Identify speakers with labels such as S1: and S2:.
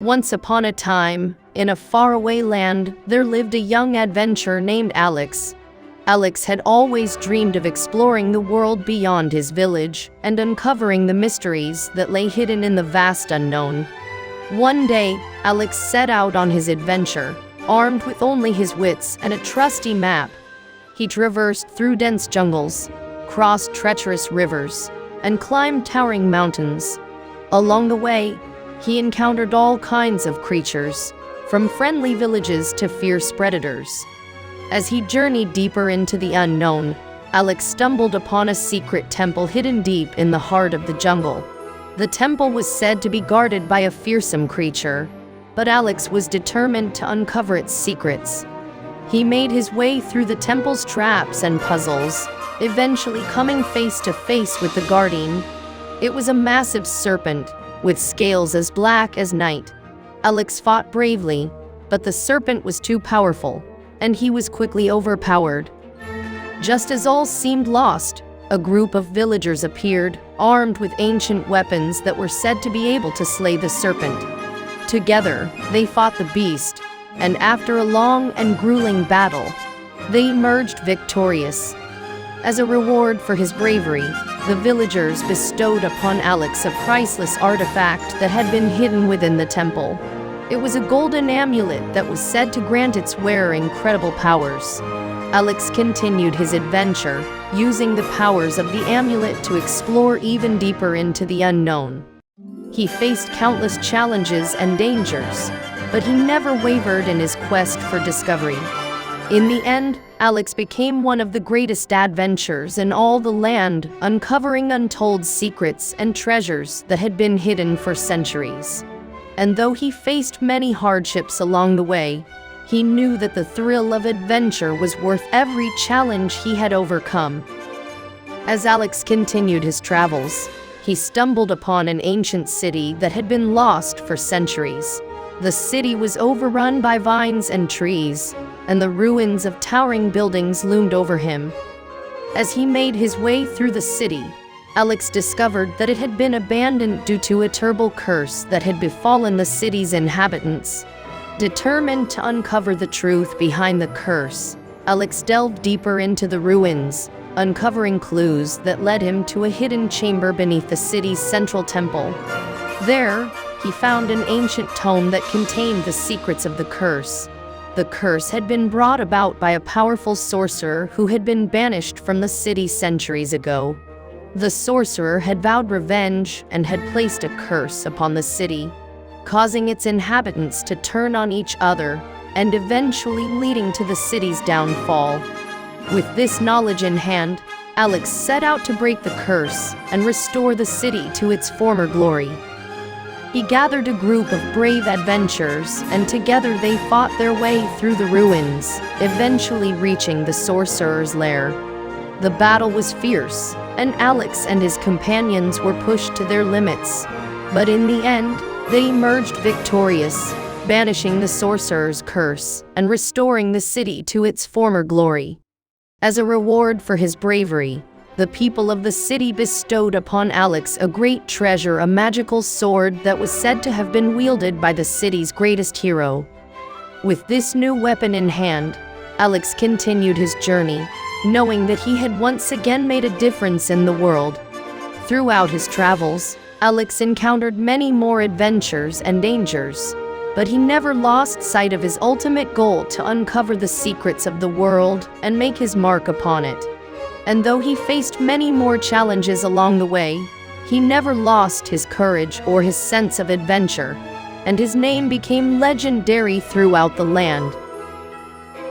S1: Once upon a time, in a faraway land, there lived a young adventurer named Alex. Alex had always dreamed of exploring the world beyond his village and uncovering the mysteries that lay hidden in the vast unknown. One day, Alex set out on his adventure, armed with only his wits and a trusty map. He traversed through dense jungles, crossed treacherous rivers, and climbed towering mountains. Along the way, he encountered all kinds of creatures, from friendly villages to fierce predators. As he journeyed deeper into the unknown, Alex stumbled upon a secret temple hidden deep in the heart of the jungle. The temple was said to be guarded by a fearsome creature, but Alex was determined to uncover its secrets. He made his way through the temple's traps and puzzles, eventually coming face to face with the guardian. It was a massive serpent, with scales as black as night. Alex fought bravely, but the serpent was too powerful, and he was quickly overpowered. Just as all seemed lost, a group of villagers appeared, armed with ancient weapons that were said to be able to slay the serpent. Together, they fought the beast, and after a long and grueling battle, they emerged victorious. As a reward for his bravery, the villagers bestowed upon Alex a priceless artifact that had been hidden within the temple. It was a golden amulet that was said to grant its wearer incredible powers. Alex continued his adventure, using the powers of the amulet to explore even deeper into the unknown. He faced countless challenges and dangers, but he never wavered in his quest for discovery. In the end, Alex became one of the greatest adventurers in all the land, uncovering untold secrets and treasures that had been hidden for centuries. And though he faced many hardships along the way, he knew that the thrill of adventure was worth every challenge he had overcome. As Alex continued his travels, he stumbled upon an ancient city that had been lost for centuries. The city was overrun by vines and trees, and the ruins of towering buildings loomed over him. As he made his way through the city, Alex discovered that it had been abandoned due to a terrible curse that had befallen the city's inhabitants. Determined to uncover the truth behind the curse, Alex delved deeper into the ruins, uncovering clues that led him to a hidden chamber beneath the city's central temple. There, he found an ancient tome that contained the secrets of the curse. The curse had been brought about by a powerful sorcerer who had been banished from the city centuries ago. The sorcerer had vowed revenge and had placed a curse upon the city, causing its inhabitants to turn on each other and eventually leading to the city's downfall. With this knowledge in hand, Alex set out to break the curse and restore the city to its former glory. He gathered a group of brave adventurers, and together they fought their way through the ruins, eventually reaching the sorcerer's lair. The battle was fierce, and Alex and his companions were pushed to their limits. But in the end, they emerged victorious, banishing the sorcerer's curse and restoring the city to its former glory. As a reward for his bravery, the people of the city bestowed upon Alex a great treasure, a magical sword that was said to have been wielded by the city's greatest hero. With this new weapon in hand, Alex continued his journey, knowing that he had once again made a difference in the world. Throughout his travels, Alex encountered many more adventures and dangers, but he never lost sight of his ultimate goal to uncover the secrets of the world and make his mark upon it. And though he faced many more challenges along the way, he never lost his courage or his sense of adventure, and his name became legendary throughout the land.